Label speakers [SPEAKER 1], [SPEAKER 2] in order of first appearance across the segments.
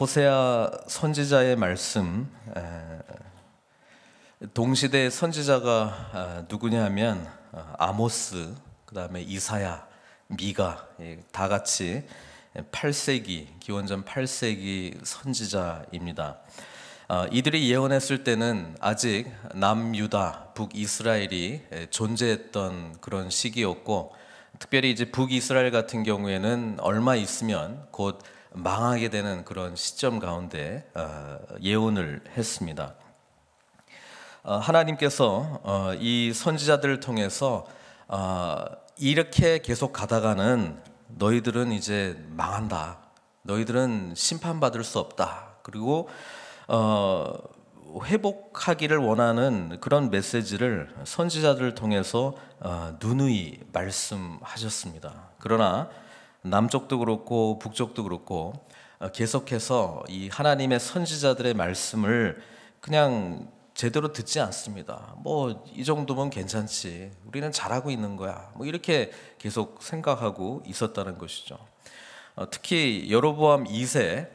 [SPEAKER 1] 호세아 선지자의 말씀, 동시대 선지자가 누구냐 하면 아모스, 그 다음에 이사야, 미가, 다 같이 8세기, 기원전 8세기 선지자입니다. 이들이 예언했을 때는 아직 남유다, 북이스라엘이 존재했던 그런 시기였고, 특별히 이제 북이스라엘 같은 경우에는 얼마 있으면 곧 망하게 되는 그런 시점 가운데 예언을 했습니다. 하나님께서 이 선지자들을 통해서 이렇게 계속 가다가는 너희들은 이제 망한다, 너희들은 심판받을 수 없다, 그리고 회복하기를 원하는 그런 메시지를 선지자들을 통해서 누누이 말씀하셨습니다. 그러나 남쪽도 그렇고 북쪽도 그렇고 계속해서 이 하나님의 선지자들의 말씀을 그냥 제대로 듣지 않습니다. 뭐 이 정도면 괜찮지, 우리는 잘하고 있는 거야, 뭐 이렇게 계속 생각하고 있었다는 것이죠. 특히 여로보암 2세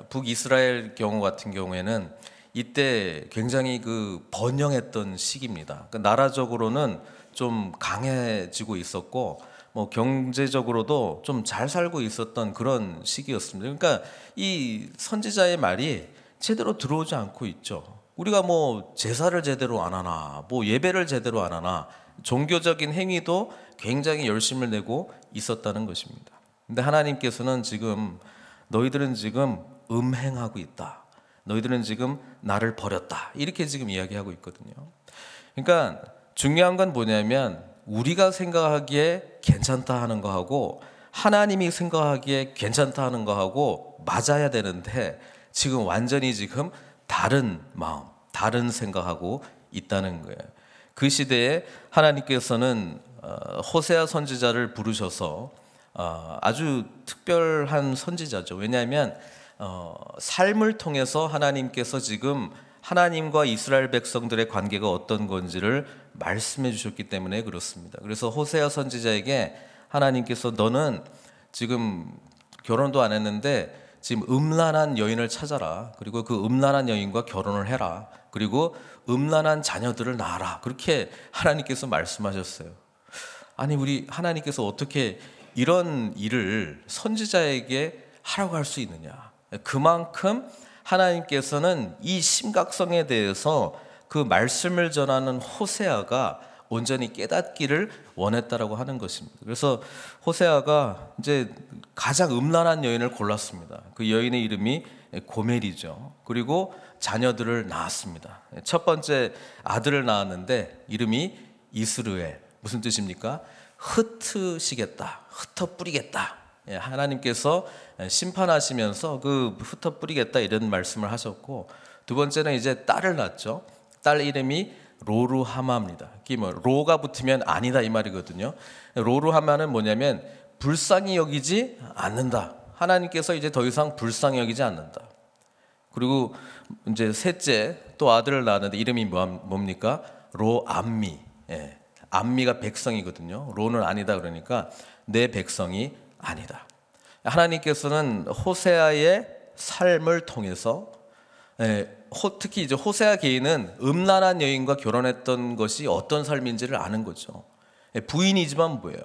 [SPEAKER 1] 북이스라엘 경우 같은 경우에는 이때 굉장히 번영했던 시기입니다. 나라적으로는 좀 강해지고 있었고, 뭐 경제적으로도 좀 잘 살고 있었던 그런 시기였습니다. 그러니까 이 선지자의 말이 제대로 들어오지 않고 있죠. 우리가 뭐 제사를 제대로 안 하나, 뭐 예배를 제대로 안 하나, 종교적인 행위도 굉장히 열심을 내고 있었다는 것입니다. 근데 하나님께서는 지금 너희들은 지금 음행하고 있다, 너희들은 지금 나를 버렸다, 이렇게 지금 이야기하고 있거든요. 그러니까 중요한 건 뭐냐면 우리가 생각하기에 괜찮다 하는 거하고 하나님이 생각하기에 괜찮다 하는 거하고 맞아야 되는데 지금 완전히 지금 다른 마음, 다른 생각하고 있다는 거예요. 그 시대에 하나님께서는 호세아 선지자를 부르셔서 아주 특별한 선지자죠. 왜냐하면 삶을 통해서 하나님께서 지금 하나님과 이스라엘 백성들의 관계가 어떤 건지를 말씀해 주셨기 때문에 그렇습니다. 그래서 호세아 선지자에게 하나님께서 너는 지금 결혼도 안 했는데 지금 음란한 여인을 찾아라, 그리고 그 음란한 여인과 결혼을 해라, 그리고 음란한 자녀들을 낳아라, 그렇게 하나님께서 말씀하셨어요. 아니, 우리 하나님께서 어떻게 이런 일을 선지자에게 하라고 할 수 있느냐. 그만큼 하나님께서는 이 심각성에 대해서 그 말씀을 전하는 호세아가 온전히 깨닫기를 원했다라고 하는 것입니다. 그래서 호세아가 이제 가장 음란한 여인을 골랐습니다. 그 여인의 이름이 고멜이죠. 그리고 자녀들을 낳았습니다. 첫 번째 아들을 낳았는데 이름이 이스르엘. 무슨 뜻입니까? 흩으시겠다, 흩어 뿌리겠다. 하나님께서 심판하시면서 그 흩어 뿌리겠다 이런 말씀을 하셨고, 두 번째는 이제 딸을 낳았죠. 딸 이름이 로루하마입니다. 로가 붙으면 아니다 이 말이거든요. 로루하마는 뭐냐면 불쌍히 여기지 않는다. 하나님께서 이제 더 이상 불쌍히 여기지 않는다. 그리고 이제 셋째 또 아들을 낳았는데 이름이 뭡니까? 로암미. 암미가 백성이거든요. 로는 아니다 그러니까 내 백성이 아니다. 하나님께서는 호세아의 삶을 통해서 특히 이제 호세아 개인은 음란한 여인과 결혼했던 것이 어떤 삶인지를 아는 거죠. 부인이지만 뭐예요?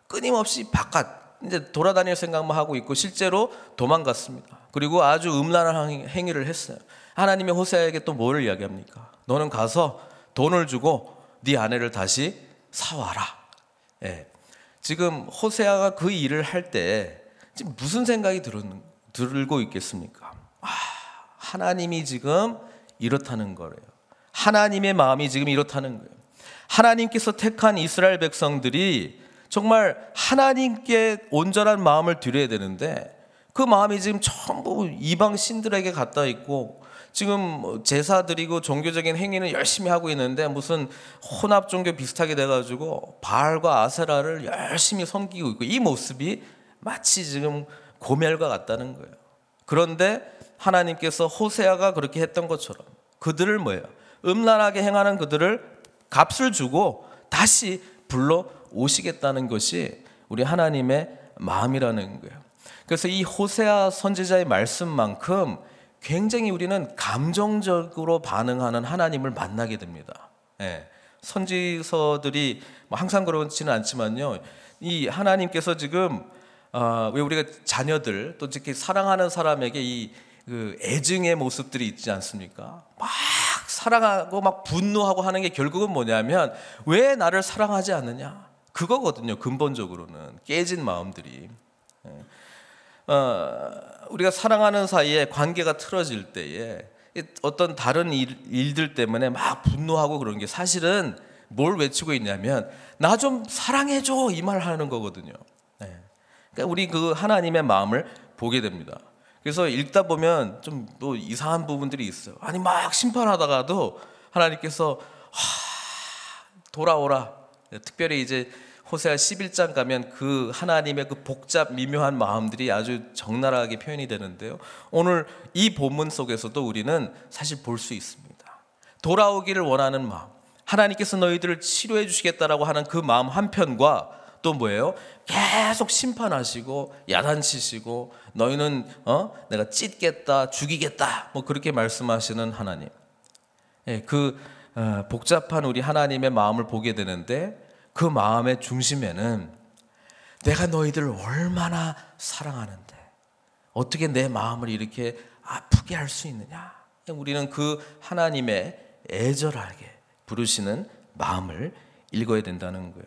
[SPEAKER 1] 끊임없이 바깥 이제 돌아다닐 생각만 하고 있고 실제로 도망갔습니다. 그리고 아주 음란한 행위를 했어요. 하나님의 호세아에게 또 뭐를 이야기합니까? 너는 가서 돈을 주고 네 아내를 다시 사와라. 지금 호세아가 그 일을 할 때 지금 무슨 생각이 들고 있겠습니까? 하나님이 지금 이렇다는 거예요. 하나님의 마음이 지금 이렇다는 거예요. 하나님께서 택한 이스라엘 백성들이 정말 하나님께 온전한 마음을 드려야 되는데 그 마음이 지금 전부 이방 신들에게 갖다 있고 지금 제사 드리고 종교적인 행위는 열심히 하고 있는데 무슨 혼합 종교 비슷하게 돼가지고 바알과 아세라를 열심히 섬기고 있고, 이 모습이 마치 지금 고멜과 같다는 거예요. 그런데 하나님께서 호세아가 그렇게 했던 것처럼 그들을 뭐예요? 음란하게 행하는 그들을 값을 주고 다시 불러 오시겠다는 것이 우리 하나님의 마음이라는 거예요. 그래서 이 호세아 선지자의 말씀만큼 굉장히 우리는 감정적으로 반응하는 하나님을 만나게 됩니다. 예, 선지서들이 항상 그렇지는 않지만요, 이 하나님께서 지금 왜 우리가 자녀들 또 특히 사랑하는 사람에게 그 애증의 모습들이 있지 않습니까? 막 사랑하고 막 분노하고 하는 게 결국은 뭐냐면 왜 나를 사랑하지 않느냐, 그거거든요. 근본적으로는 깨진 마음들이. 우리가 사랑하는 사이에 관계가 틀어질 때에 어떤 다른 일들 때문에 막 분노하고 그런 게 사실은 뭘 외치고 있냐면 나 좀 사랑해줘, 이 말 하는 거거든요. 그러니까 우리 그 하나님의 마음을 보게 됩니다. 그래서 읽다 보면 좀 또 이상한 부분들이 있어요. 아니 막 심판하다가도 하나님께서 돌아오라. 특별히 이제 호세아 11장 가면 그 하나님의 그 복잡 미묘한 마음들이 아주 적나라하게 표현이 되는데요, 오늘 이 본문 속에서도 우리는 사실 볼 수 있습니다. 돌아오기를 원하는 마음, 하나님께서 너희들을 치료해 주시겠다라고 하는 그 마음 한편과 또 뭐예요? 계속 심판하시고 야단치시고 너희는 내가 찢겠다, 죽이겠다, 뭐 그렇게 말씀하시는 하나님. 그 복잡한 우리 하나님의 마음을 보게 되는데, 그 마음의 중심에는 내가 너희들을 얼마나 사랑하는데 어떻게 내 마음을 이렇게 아프게 할 수 있느냐. 우리는 그 하나님의 애절하게 부르시는 마음을 읽어야 된다는 거예요.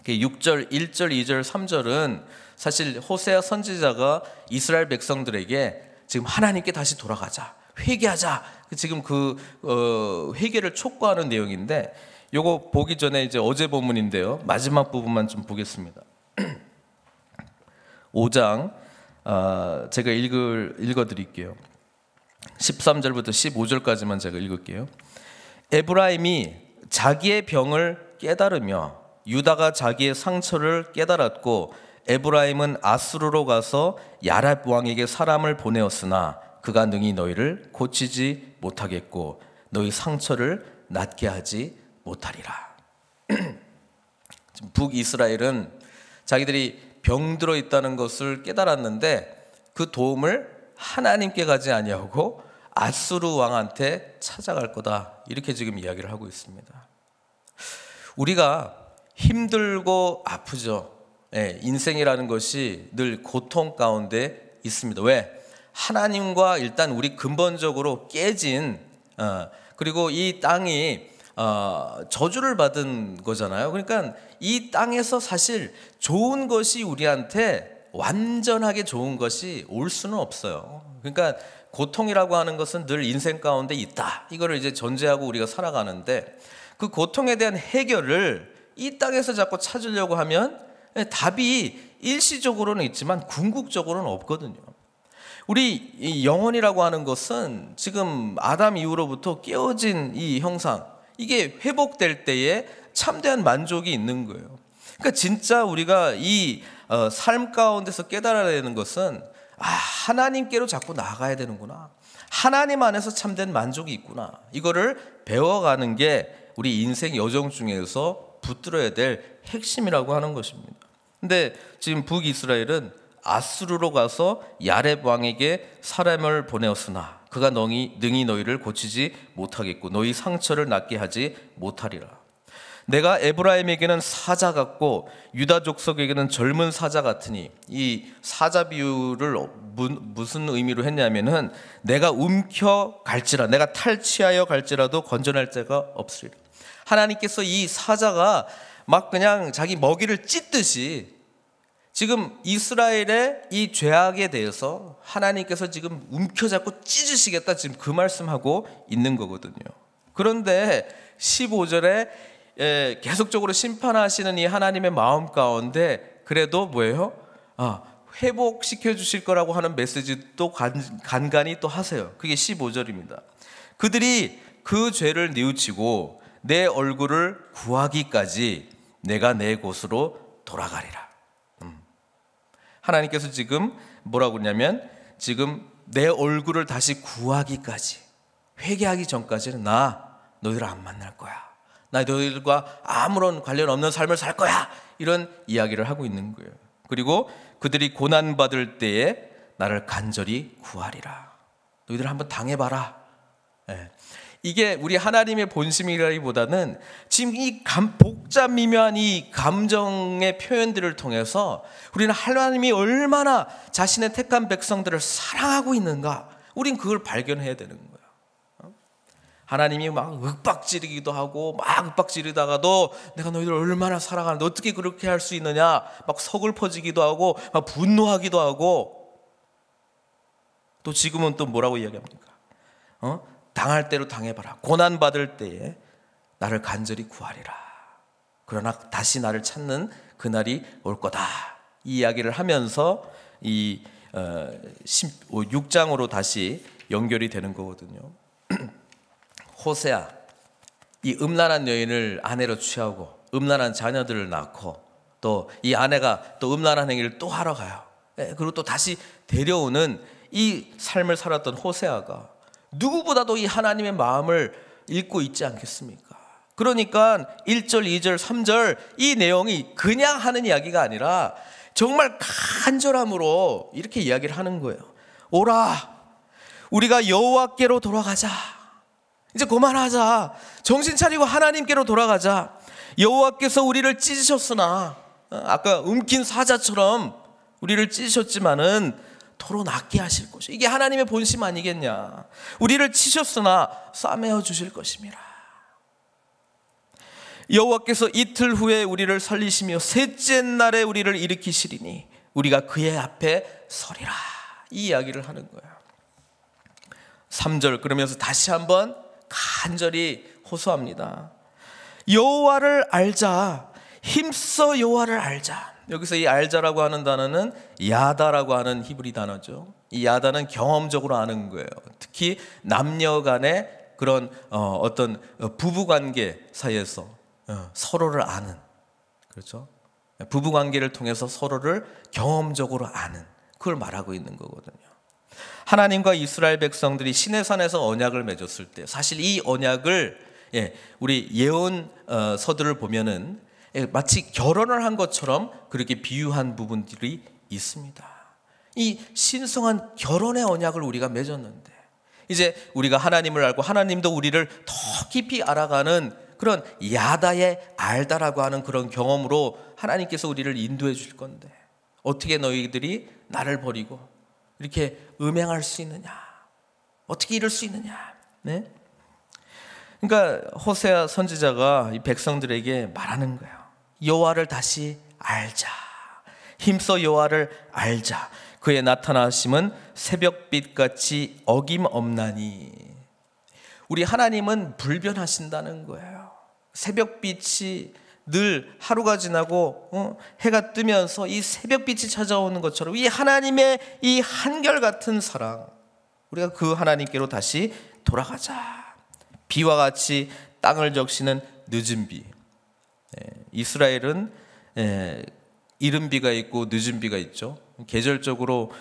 [SPEAKER 1] 6절, 1절, 2절, 3절은 사실 호세아 선지자가 이스라엘 백성들에게 지금 하나님께 다시 돌아가자, 회개하자, 지금 그 회개를 촉구하는 내용인데, 요거 보기 전에 이제 어제 본문인데요, 마지막 부분만 좀 보겠습니다. 5장 제가 읽어드릴게요. 13절부터 15절까지만 제가 읽을게요. 에브라임이 자기의 병을 깨달으며 유다가 자기의 상처를 깨달았고, 에브라임은 아수르로 가서 야랍 왕에게 사람을 보내었으나 그가 능히 너희를 고치지 못하겠고 너희 상처를 낫게 하지 못하리라. 북이스라엘은 자기들이 병들어 있다는 것을 깨달았는데 그 도움을 하나님께 가지 아니하고 아수르 왕한테 찾아갈 거다, 이렇게 지금 이야기를 하고 있습니다. 우리가 힘들고 아프죠. 인생이라는 것이 늘 고통 가운데 있습니다. 왜? 하나님과 일단 우리 근본적으로 깨진, 그리고 이 땅이 저주를 받은 거잖아요. 그러니까 이 땅에서 사실 좋은 것이 우리한테 완전하게 좋은 것이 올 수는 없어요. 그러니까 고통이라고 하는 것은 늘 인생 가운데 있다, 이거를 이제 전제하고 우리가 살아가는데, 그 고통에 대한 해결을 이 땅에서 자꾸 찾으려고 하면 답이 일시적으로는 있지만 궁극적으로는 없거든요. 우리 이 영혼이라고 하는 것은 지금 아담 이후로부터 깨어진 이 형상, 이게 회복될 때에 참된 만족이 있는 거예요. 그러니까 진짜 우리가 이 삶 가운데서 깨달아야 되는 것은 하나님께로 자꾸 나아가야 되는구나, 하나님 안에서 참된 만족이 있구나, 이거를 배워가는 게 우리 인생 여정 중에서 붙들어야 될 핵심이라고 하는 것입니다. 근데 지금 북이스라엘은 아수르로 가서 야렙 왕에게 사람을 보내었으나 그가 능히 너희를 고치지 못하겠고 너희 상처를 낫게 하지 못하리라. 내가 에브라임에게는 사자 같고 유다 족속에게는 젊은 사자 같으니, 이 사자 비유를 무슨 의미로 했냐면은 내가 움켜 갈지라, 내가 탈취하여 갈지라도 건져낼 자가 없으리라. 하나님께서 이 사자가 막 그냥 자기 먹이를 찢듯이 지금 이스라엘의 이 죄악에 대해서 하나님께서 지금 움켜잡고 찢으시겠다, 지금 그 말씀하고 있는 거거든요. 그런데 15절에 계속적으로 심판하시는 이 하나님의 마음 가운데 그래도 뭐예요? 회복시켜 주실 거라고 하는 메시지도 간간히 또 하세요. 그게 15절입니다. 그들이 그 죄를 뉘우치고 내 얼굴을 구하기까지 내가 내 곳으로 돌아가리라. 하나님께서 지금 뭐라고 하냐면, 지금 내 얼굴을 다시 구하기까지, 회개하기 전까지는 나 너희를 안 만날 거야, 나 너희들과 아무런 관련 없는 삶을 살 거야, 이런 이야기를 하고 있는 거예요. 그리고 그들이 고난받을 때에 나를 간절히 구하리라. 너희들 한번 당해봐라. 예. 이게 우리 하나님의 본심이라기보다는 지금 이 복잡 미묘한 이 감정의 표현들을 통해서 우리는 하나님이 얼마나 자신의 택한 백성들을 사랑하고 있는가, 우린 그걸 발견해야 되는 거야. 하나님이 막 윽박지르기도 하고 막 윽박지르다가도 내가 너희들 얼마나 사랑하는데 어떻게 그렇게 할 수 있느냐, 막 서글퍼지기도 하고 막 분노하기도 하고, 또 지금은 또 뭐라고 이야기합니까? 당할 대로 당해봐라. 고난받을 때에 나를 간절히 구하리라. 그러나 다시 나를 찾는 그날이 올 거다. 이 이야기를 하면서 이 6장으로 다시 연결이 되는 거거든요. 호세아, 이 음란한 여인을 아내로 취하고 음란한 자녀들을 낳고 또 이 아내가 또 음란한 행위를 또 하러 가요. 그리고 또 다시 데려오는 이 삶을 살았던 호세아가 누구보다도 이 하나님의 마음을 읽고 있지 않겠습니까? 그러니까 1절, 2절, 3절 이 내용이 그냥 하는 이야기가 아니라 정말 간절함으로 이렇게 이야기를 하는 거예요. 오라, 우리가 여호와께로 돌아가자. 이제 그만하자. 정신 차리고 하나님께로 돌아가자. 여호와께서 우리를 찢으셨으나, 아까 움킨 사자처럼 우리를 찢으셨지만은 도로 낫게 하실 것이, 이게 하나님의 본심 아니겠냐. 우리를 치셨으나 싸매어 주실 것임이라. 여호와께서 이틀 후에 우리를 살리시며 셋째 날에 우리를 일으키시리니 우리가 그의 앞에 서리라. 이 이야기를 하는 거예요. 3절 그러면서 다시 한번 간절히 호소합니다. 여호와를 알자. 힘써 여호와를 알자. 여기서 이 알자라고 하는 단어는 야다라고 하는 히브리 단어죠. 이 야다는 경험적으로 아는 거예요. 특히 남녀 간의 그런 어떤 부부관계 사이에서 서로를 아는, 그렇죠? 부부관계를 통해서 서로를 경험적으로 아는, 그걸 말하고 있는 거거든요. 하나님과 이스라엘 백성들이 시내산에서 언약을 맺었을 때 사실 이 언약을 우리 예언서들을 보면은 마치 결혼을 한 것처럼 그렇게 비유한 부분들이 있습니다. 이 신성한 결혼의 언약을 우리가 맺었는데 이제 우리가 하나님을 알고 하나님도 우리를 더 깊이 알아가는 그런 야다의 알다라고 하는 그런 경험으로 하나님께서 우리를 인도해 주실 건데, 어떻게 너희들이 나를 버리고 이렇게 음행할 수 있느냐, 어떻게 이럴 수 있느냐. 네? 그러니까 호세아 선지자가 이 백성들에게 말하는 거예요. 여호와를 다시 알자. 힘써 여호와를 알자. 그의 나타나심은 새벽빛같이 어김없나니. 우리 하나님은 불변하신다는 거예요. 새벽빛이 늘 하루가 지나고 해가 뜨면서 이 새벽빛이 찾아오는 것처럼 이 하나님의 이 한결같은 사랑, 우리가 그 하나님께로 다시 돌아가자. 비와 같이 땅을 적시는 늦은 비. 이스라엘은 이른 비가 있고 늦은 비가 있죠. 계절적으로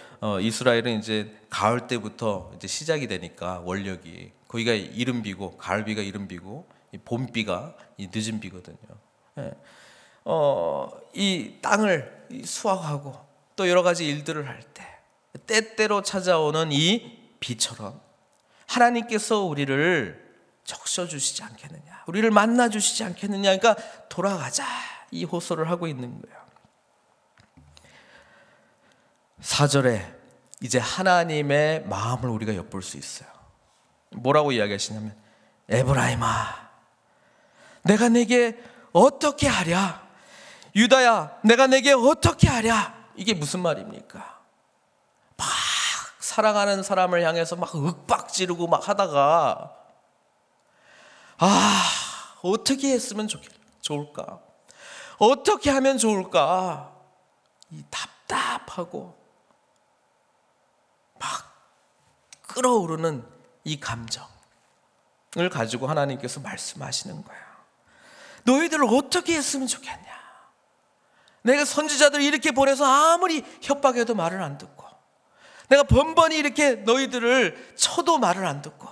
[SPEAKER 1] 이스라엘은 이제 가을 때부터 이제 시작이 되니까 원력이 거기가 이른 비고 가을 비가 이른 비고 봄 비가 이 늦은 비거든요. 이 땅을 수확하고 또 여러 가지 일들을 할 때 때때로 찾아오는 이 비처럼 하나님께서 우리를 적셔주시지 않겠느냐, 우리를 만나주시지 않겠느냐. 그러니까 돌아가자, 이 호소를 하고 있는 거예요. 4절에 이제 하나님의 마음을 우리가 엿볼 수 있어요. 뭐라고 이야기하시냐면, 에브라임아, 내가 내게 어떻게 하랴? 유다야, 내가 내게 어떻게 하랴? 이게 무슨 말입니까? 막 사랑하는 사람을 향해서 막 윽박지르고 막 하다가 어떻게 했으면 좋을까? 어떻게 하면 좋을까? 이 답답하고 막 끓어오르는 이 감정을 가지고 하나님께서 말씀하시는 거예요. 너희들을 어떻게 했으면 좋겠냐? 내가 선지자들 이렇게 보내서 아무리 협박해도 말을 안 듣고, 내가 번번이 이렇게 너희들을 쳐도 말을 안 듣고,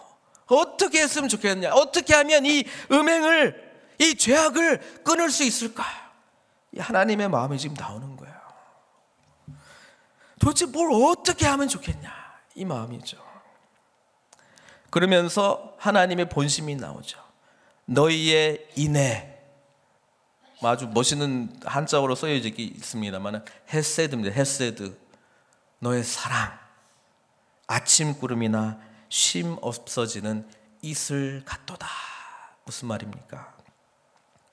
[SPEAKER 1] 어떻게 했으면 좋겠냐? 어떻게 하면 이 음행을, 이 죄악을 끊을 수 있을까? 이 하나님의 마음이 지금 나오는 거예요. 도대체 뭘 어떻게 하면 좋겠냐, 이 마음이죠. 그러면서 하나님의 본심이 나오죠. 너희의 인애, 아주 멋있는 한자어로 써져 있습니다만 헤세드입니다. 헤세드, 너의 사랑, 아침 구름이나 쉼 없어지는 이슬 같도다. 무슨 말입니까?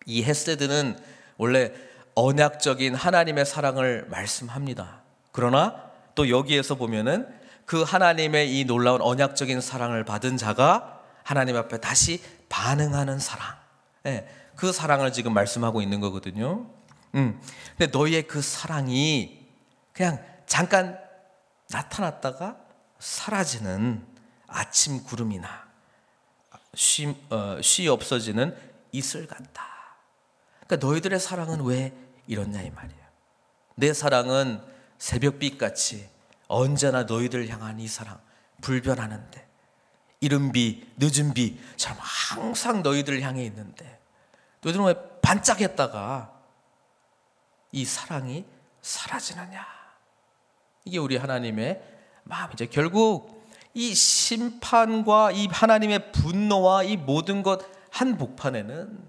[SPEAKER 1] 이 헤세드는 원래 언약적인 하나님의 사랑을 말씀합니다. 그러나 또 여기에서 보면은 그 하나님의 이 놀라운 언약적인 사랑을 받은 자가 하나님 앞에 다시 반응하는 사랑, 그 사랑을 지금 말씀하고 있는 거거든요. 근데 너희의 그 사랑이 그냥 잠깐 나타났다가 사라지는 아침 구름이나 쉬 없어지는 이슬 같다. 그러니까 너희들의 사랑은 왜 이렇냐 이 말이에요. 내 사랑은 새벽빛같이 언제나 너희들 향한 이 사랑 불변하는데, 이른 비 늦은 비처럼 항상 너희들 향해 있는데 너희들은 왜 반짝했다가 이 사랑이 사라지느냐. 이게 우리 하나님의 마음이죠. 결국 이 심판과 이 하나님의 분노와 이 모든 것 한복판에는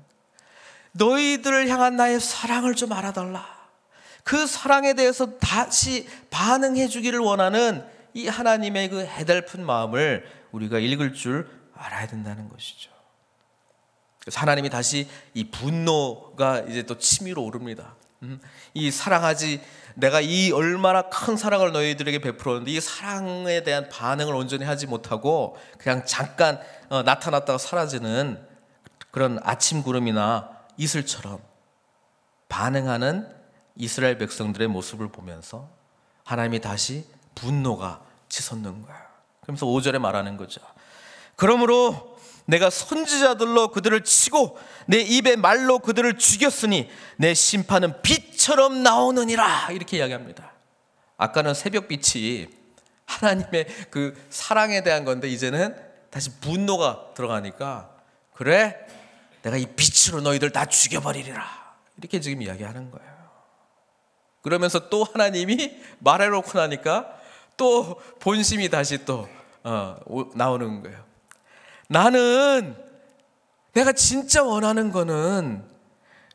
[SPEAKER 1] 너희들을 향한 나의 사랑을 좀 알아달라, 그 사랑에 대해서 다시 반응해 주기를 원하는 이 하나님의 그 해달픈 마음을 우리가 읽을 줄 알아야 된다는 것이죠. 그래서 하나님이 다시 이 분노가 이제 또 치밀어 오릅니다. 이 사랑하지, 내가 이 얼마나 큰 사랑을 너희들에게 베풀었는데 이 사랑에 대한 반응을 온전히 하지 못하고 그냥 잠깐 나타났다가 사라지는 그런 아침 구름이나 이슬처럼 반응하는 이스라엘 백성들의 모습을 보면서 하나님이 다시 분노가 치솟는 거예요. 그러면서 5절에 말하는 거죠. 그러므로 내가 선지자들로 그들을 치고 내 입의 말로 그들을 죽였으니 내 심판은 빛처럼 나오느니라, 이렇게 이야기합니다. 아까는 새벽빛이 하나님의 그 사랑에 대한 건데 이제는 다시 분노가 들어가니까, 그래 내가 이 빛으로 너희들 다 죽여버리리라, 이렇게 지금 이야기하는 거예요. 그러면서 또 하나님이 말해놓고 나니까 또 본심이 다시 또 나오는 거예요. 나는, 내가 진짜 원하는 거는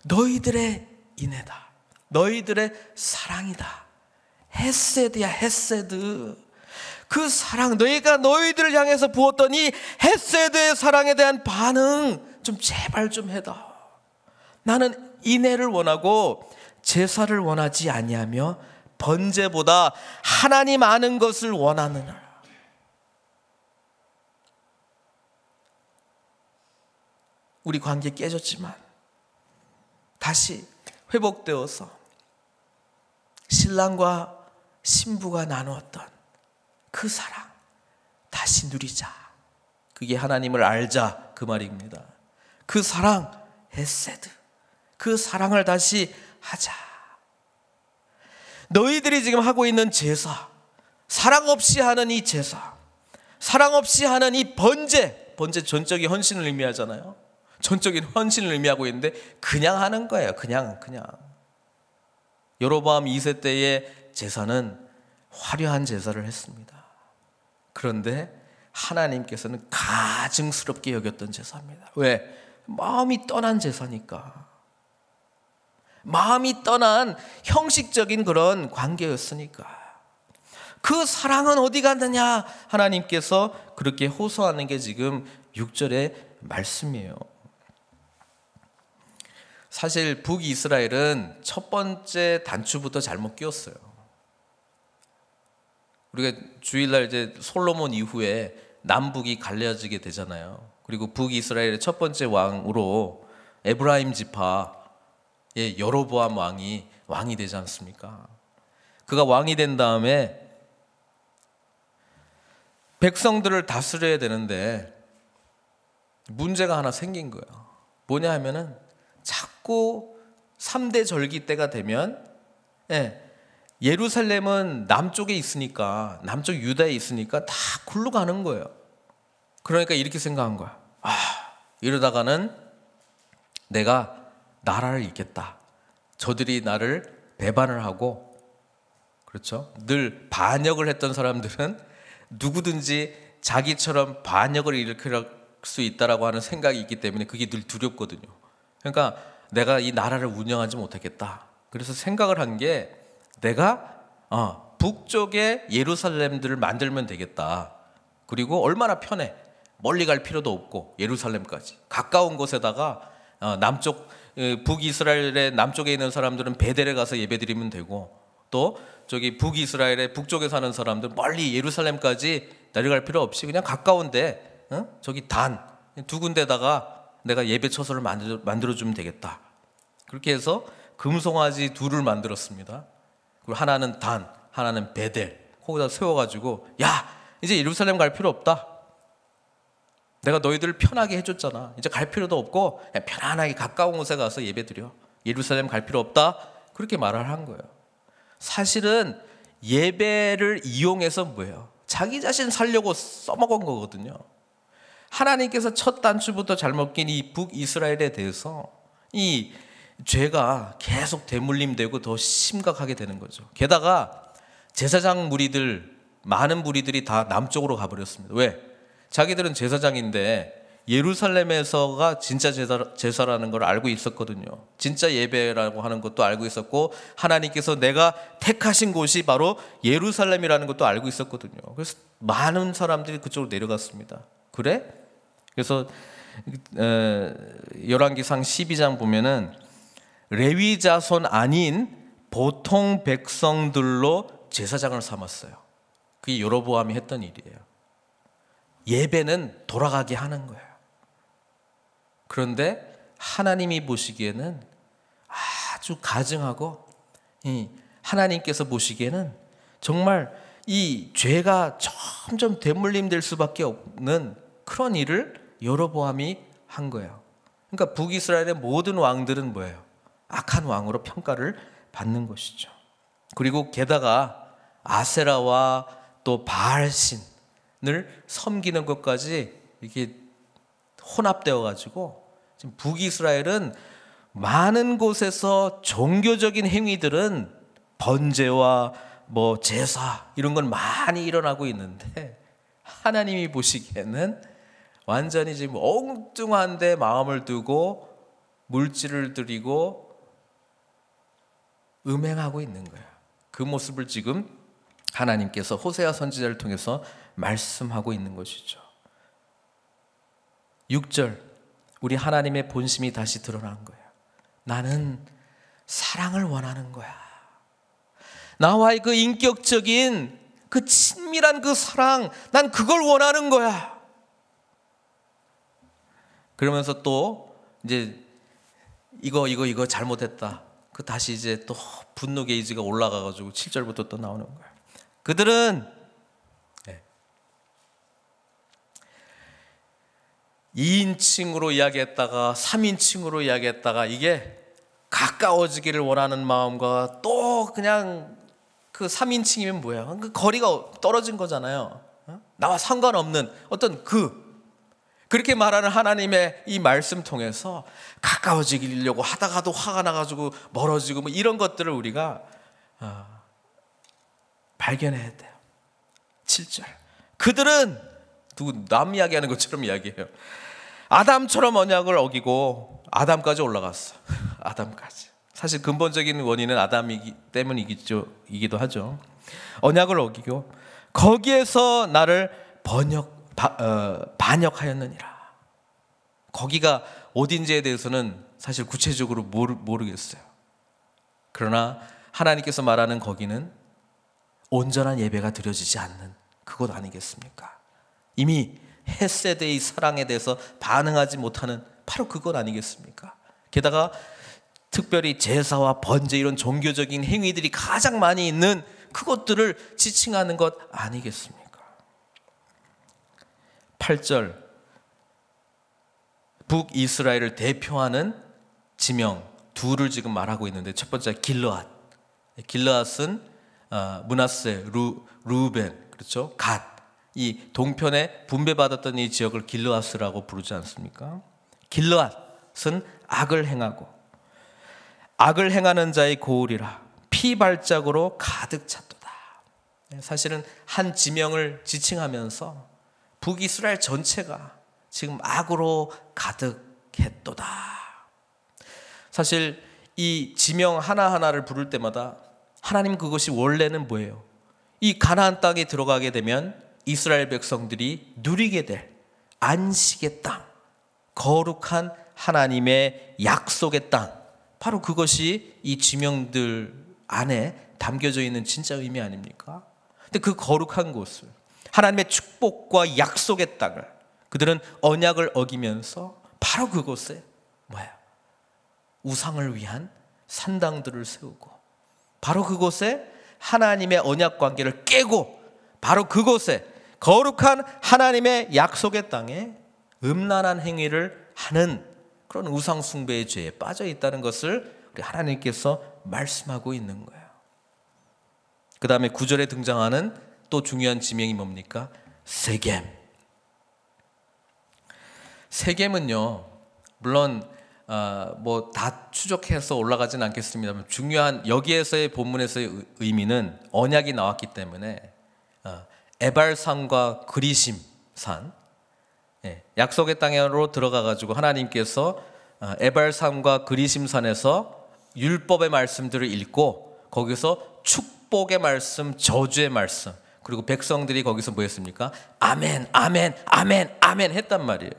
[SPEAKER 1] 너희들의 인애다, 너희들의 사랑이다. 헤세드야, 헤세드. 그 사랑, 너희가 너희들을 향해서 부었던 이 헤세드의 사랑에 대한 반응 좀 제발 좀 해다. 나는 인애를 원하고 제사를 원하지 아니하며 번제보다 하나님 아는 것을 원하느냐. 우리 관계 깨졌지만 다시 회복되어서 신랑과 신부가 나누었던 그 사랑 다시 누리자. 그게 하나님을 알자, 그 말입니다. 그 사랑, 헤세드, 그 사랑을 다시 하자. 너희들이 지금 하고 있는 제사, 사랑 없이 하는 이 제사, 사랑 없이 하는 이 번제 전적인 헌신을 의미하잖아요. 전적인 헌신을 의미하고 있는데 그냥 하는 거예요. 그냥. 여로보암 2세 때의 제사는 화려한 제사를 했습니다. 그런데 하나님께서는 가증스럽게 여겼던 제사입니다. 왜? 마음이 떠난 제사니까. 마음이 떠난 형식적인 그런 관계였으니까. 그 사랑은 어디 갔느냐? 하나님께서 그렇게 호소하는 게 지금 6절의 말씀이에요. 사실 북이스라엘은 첫 번째 단추부터 잘못 끼웠어요. 우리가 주일날 이제 솔로몬 이후에 남북이 갈려지게 되잖아요. 그리고 북이스라엘의 첫 번째 왕으로 에브라임 지파의 여로보암 왕이 되지 않습니까? 그가 왕이 된 다음에 백성들을 다스려야 되는데 문제가 하나 생긴 거예요. 뭐냐 하면은 자꾸 3대 절기 때가 되면 예루살렘은 남쪽에 있으니까, 남쪽 유다에 있으니까 다 굴러 가는 거예요. 그러니까 이렇게 생각한 거야. 이러다가는 내가 나라를 잇겠다. 저들이 나를 배반을 하고 그렇죠? 늘 반역을 했던 사람들은 누구든지 자기처럼 반역을 일으킬 수 있다라고 하는 생각이 있기 때문에 그게 늘 두렵거든요. 그러니까 내가 이 나라를 운영하지 못하겠다. 그래서 생각을 한 게 내가 북쪽에 예루살렘들을 만들면 되겠다. 그리고 얼마나 편해. 멀리 갈 필요도 없고 예루살렘까지 가까운 곳에다가 남쪽 북이스라엘의 남쪽에 있는 사람들은 베델에 가서 예배드리면 되고, 또 저기 북이스라엘의 북쪽에 사는 사람들 멀리 예루살렘까지 내려갈 필요 없이 그냥 가까운데 저기 단 두 군데다가 내가 예배 처소를 만들어주면 되겠다. 그렇게 해서 금송아지 둘을 만들었습니다. 그리고 하나는 단, 하나는 베델, 거기다 세워가지고 야 이제 예루살렘 갈 필요 없다. 내가 너희들을 편하게 해줬잖아. 이제 갈 필요도 없고 그냥 편안하게 가까운 곳에 가서 예배드려. 예루살렘 갈 필요 없다. 그렇게 말을 한 거예요. 사실은 예배를 이용해서 뭐예요? 자기 자신 살려고 써먹은 거거든요. 하나님께서 첫 단추부터 잘못 낀 이 북이스라엘에 대해서 이 죄가 계속 대물림되고 더 심각하게 되는 거죠. 게다가 제사장 무리들, 많은 무리들이 다 남쪽으로 가버렸습니다. 왜? 자기들은 제사장인데 예루살렘에서가 진짜 제사라는 걸 알고 있었거든요. 진짜 예배라고 하는 것도 알고 있었고, 하나님께서 내가 택하신 곳이 바로 예루살렘이라는 것도 알고 있었거든요. 그래서 많은 사람들이 그쪽으로 내려갔습니다. 그래? 그래서 열왕기상 12장 보면은 레위 자손 아닌 보통 백성들로 제사장을 삼았어요. 그게 여로보암이 했던 일이에요. 예배는 돌아가게 하는 거예요. 그런데 하나님이 보시기에는 아주 가증하고, 하나님께서 보시기에는 정말 이 죄가 점점 대물림될 수밖에 없는 그런 일을 여로보암이 한 거예요. 그러니까 북이스라엘의 모든 왕들은 뭐예요? 악한 왕으로 평가를 받는 것이죠. 그리고 게다가 아세라와 또 바알신을 섬기는 것까지 이렇게 혼합되어 가지고 지금 북이스라엘은 많은 곳에서 종교적인 행위들은 번제와 뭐 제사 이런 건 많이 일어나고 있는데, 하나님이 보시기에는 완전히 지금 엉뚱한 데 마음을 두고 물질을 드리고 음행하고 있는 거예요. 그 모습을 지금 하나님께서 호세아 선지자를 통해서 말씀하고 있는 것이죠. 6절, 우리 하나님의 본심이 다시 드러난 거예요. 나는 사랑을 원하는 거야. 나와의 그 인격적인 그 친밀한 그 사랑, 난 그걸 원하는 거야. 그러면서 또 이제 이거 잘못했다. 그 다시 이제 또 분노 게이지가 올라가가지고 7절부터 또 나오는 거예요. 그들은 2인칭으로 이야기했다가 3인칭으로 이야기했다가 이게 가까워지기를 원하는 마음과 또 그냥 그 3인칭이면 뭐예요? 그 거리가 떨어진 거잖아요. 나와 상관없는 어떤 그렇게 말하는 하나님의 이 말씀 통해서 가까워지려고 하다가도 화가 나가지고 멀어지고 뭐 이런 것들을 우리가 발견해야 돼요. 7절, 그들은 남 이야기하는 것처럼 이야기해요. 아담처럼 언약을 어기고 아담까지 올라갔어. 아담까지. 사실 근본적인 원인은 아담이기 때문이기도 하죠. 언약을 어기고 거기에서 나를 반역하였느니라. 거기가 어딘지에 대해서는 사실 구체적으로 모르겠어요. 그러나 하나님께서 말하는 거기는 온전한 예배가 드려지지 않는 그곳 아니겠습니까? 이미 헤세드의 사랑에 대해서 반응하지 못하는 바로 그것 아니겠습니까? 게다가 특별히 제사와 번제 이런 종교적인 행위들이 가장 많이 있는 그것들을 지칭하는 것 아니겠습니까? 8절, 북이스라엘을 대표하는 지명 둘을 지금 말하고 있는데, 첫 번째 길르앗. 길르앗은 므낫세, 루벤, 그렇죠? 갓. 이 동편에 분배받았던 이 지역을 길르앗이라고 부르지 않습니까? 길르앗은 악을 행하고 악을 행하는 자의 고울이라 피 발작으로 가득 찼도다. 사실은 한 지명을 지칭하면서 북이스라엘 전체가 지금 악으로 가득했도다. 사실 이 지명 하나하나를 부를 때마다 하나님 그것이 원래는 뭐예요? 이 가나안 땅에 들어가게 되면 이스라엘 백성들이 누리게 될 안식의 땅, 거룩한 하나님의 약속의 땅, 바로 그것이 이 지명들 안에 담겨져 있는 진짜 의미 아닙니까? 근데 그 거룩한 곳을, 하나님의 축복과 약속의 땅을 그들은 언약을 어기면서 바로 그곳에 뭐예요? 우상을 위한 산당들을 세우고, 바로 그곳에 하나님의 언약 관계를 깨고, 바로 그곳에 거룩한 하나님의 약속의 땅에 음란한 행위를 하는 그런 우상 숭배의 죄에 빠져 있다는 것을 우리 하나님께서 말씀하고 있는 거예요. 그 다음에 9절에 등장하는 또 중요한 지명이 뭡니까? 세겜. 세겜은요, 물론 뭐 다 추적해서 올라가진 않겠습니다만 중요한 여기에서의 본문에서의 의미는 언약이 나왔기 때문에 에발산과 그리심산, 약속의 땅으로 들어가 가지고 하나님께서 에발산과 그리심산에서 율법의 말씀들을 읽고 거기서 축복의 말씀, 저주의 말씀, 그리고 백성들이 거기서 뭐 했습니까? 아멘, 아멘, 아멘, 아멘 했단 말이에요.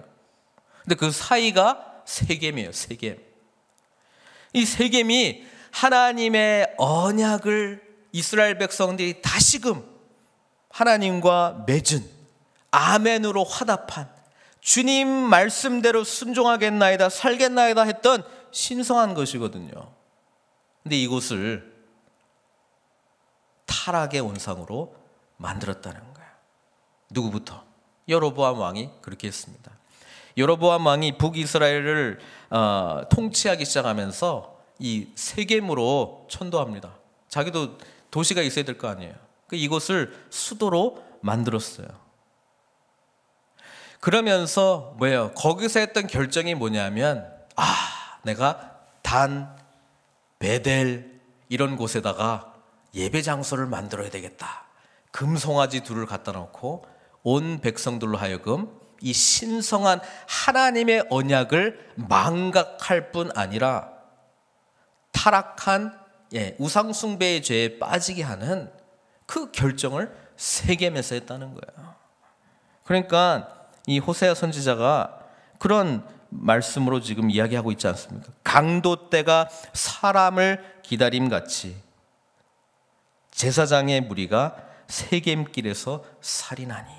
[SPEAKER 1] 근데 그 사이가 세겜이에요. 세겜. 이 세겜이 하나님의 언약을 이스라엘 백성들이 다시금 하나님과 맺은, 아멘으로 화답한, 주님 말씀대로 순종하겠나이다, 살겠나이다 했던 신성한 것이거든요. 근데 이곳을 타락의 온상으로 만들었다는 거예요. 누구부터? 여로보암 왕이 그렇게 했습니다. 여로보암 왕이 북이스라엘을 통치하기 시작하면서 이 세겜으로 천도합니다. 자기도 도시가 있어야 될 거 아니에요. 이곳을 수도로 만들었어요. 그러면서 뭐예요? 거기서 했던 결정이 뭐냐면, 내가 단, 베델 이런 곳에다가 예배 장소를 만들어야 되겠다. 금송아지 둘을 갖다 놓고 온 백성들로 하여금 이 신성한 하나님의 언약을 망각할 뿐 아니라 타락한 우상 숭배의 죄에 빠지게 하는 그 결정을 세겜에서 했다는 거예요. 그러니까 이 호세아 선지자가 그런 말씀으로 지금 이야기하고 있지 않습니까? 강도 때가 사람을 기다림같이 제사장의 무리가 세겜길에서 살인하니.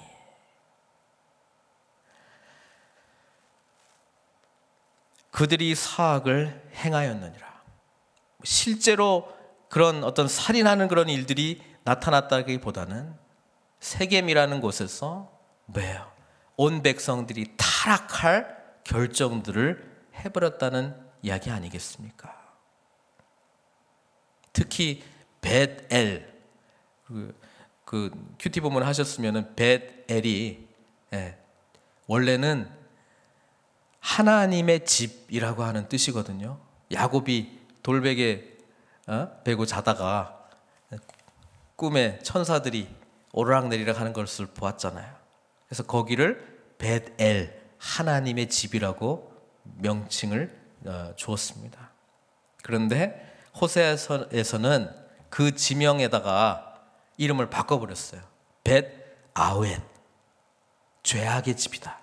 [SPEAKER 1] 그들이 사악을 행하였느니라. 실제로 그런 어떤 살인하는 그런 일들이 나타났다기보다는 세겜이라는 곳에서 뭐예요? 온 백성들이 타락할 결정들을 해버렸다는 이야기 아니겠습니까? 특히 벳엘, 그 큐티 본문 하셨으면은 벳엘이 원래는 하나님의 집이라고 하는 뜻이거든요. 야곱이 돌베개 베고 자다가 꿈에 천사들이 오르락내리락 하는 것을 보았잖아요. 그래서 거기를 벳엘, 하나님의 집이라고 명칭을 주었습니다. 그런데 호세아에서는 그 지명에다가 이름을 바꿔버렸어요. 벳아웬, 죄악의 집이다.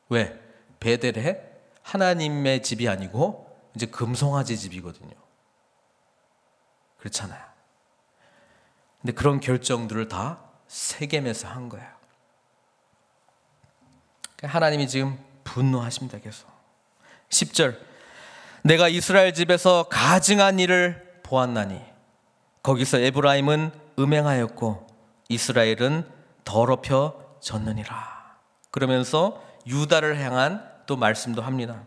[SPEAKER 1] 왜? 베델에 하나님의 집이 아니고 이제 금송아지 집이거든요. 그렇잖아요. 근데 그런 결정들을 다 세겜에서 한 거예요. 하나님이 지금 분노하십니다. 계속 10절, 내가 이스라엘 집에서 가증한 일을 보았나니 거기서 에브라임은 음행하였고 이스라엘은 더럽혀졌느니라. 그러면서 유다를 향한 또 말씀도 합니다.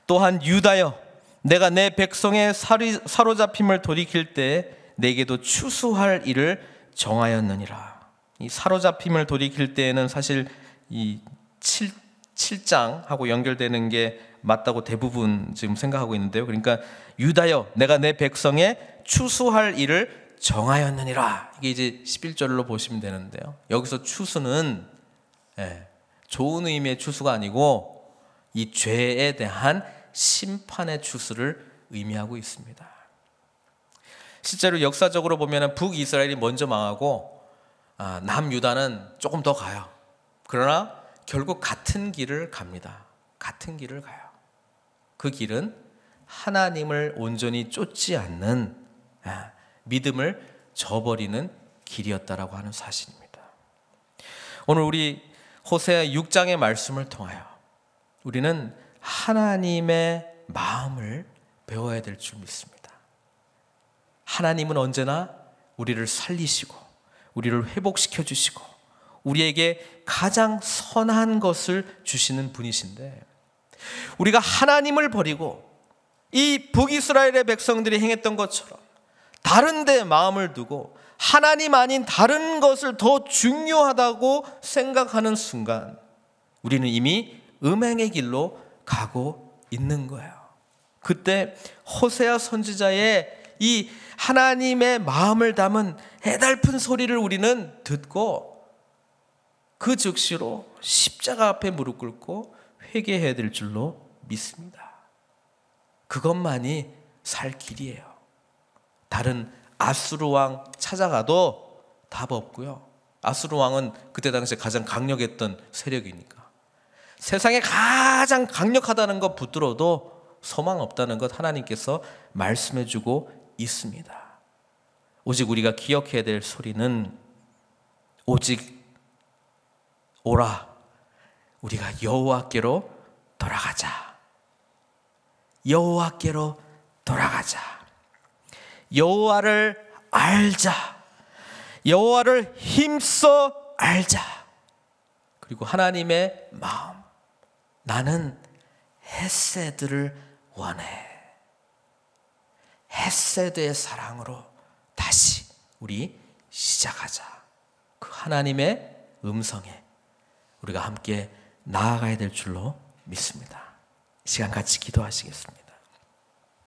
[SPEAKER 1] 또한 유다여, 내가 내 백성의 사로잡힘을 돌이킬 때 내게도 추수할 일을 정하였느니라. 이 사로잡힘을 돌이킬 때에는 사실 이 7장하고 연결되는 게 맞다고 대부분 지금 생각하고 있는데요. 그러니까 유다여, 내가 내 백성의 추수할 일을 정하였느니라. 이게 이제 11절로 보시면 되는데요. 여기서 추수는 좋은 의미의 추수가 아니고 이 죄에 대한 심판의 추수를 의미하고 있습니다. 실제로 역사적으로 보면 북이스라엘이 먼저 망하고 남유다는 조금 더 가요. 그러나 결국 같은 길을 갑니다. 같은 길을 가요. 그 길은 하나님을 온전히 쫓지 않는 믿음을 저버리는 길이었다라고 하는 사실입니다. 오늘 우리 호세아 6장의 말씀을 통하여 우리는 하나님의 마음을 배워야 될 줄 믿습니다. 하나님은 언제나 우리를 살리시고 우리를 회복시켜 주시고 우리에게 가장 선한 것을 주시는 분이신데, 우리가 하나님을 버리고 이 북이스라엘의 백성들이 행했던 것처럼 다른 데 마음을 두고 하나님 아닌 다른 것을 더 중요하다고 생각하는 순간 우리는 이미 음행의 길로 가고 있는 거예요. 그때 호세아 선지자의 이 하나님의 마음을 담은 애달픈 소리를 우리는 듣고 그 즉시로 십자가 앞에 무릎 꿇고 회개해야 될 줄로 믿습니다. 그것만이 살 길이에요. 다른 아수르 왕 찾아가도 답 없고요. 아수르 왕은 그때 당시에 가장 강력했던 세력이니까 세상에 가장 강력하다는 것 붙들어도 소망 없다는 것 하나님께서 말씀해 주고 있습니다. 오직 우리가 기억해야 될 소리는 오직 오라, 우리가 여호와께로 돌아가자. 여호와께로 돌아가자. 여호와를 알자. 여호와를 힘써 알자. 그리고 하나님의 마음, 나는 헤세드를 원해. 헤세드의 사랑으로 다시 우리 시작하자. 그 하나님의 음성에 우리가 함께 나아가야 될 줄로 믿습니다. 이 시간 같이 기도하시겠습니다.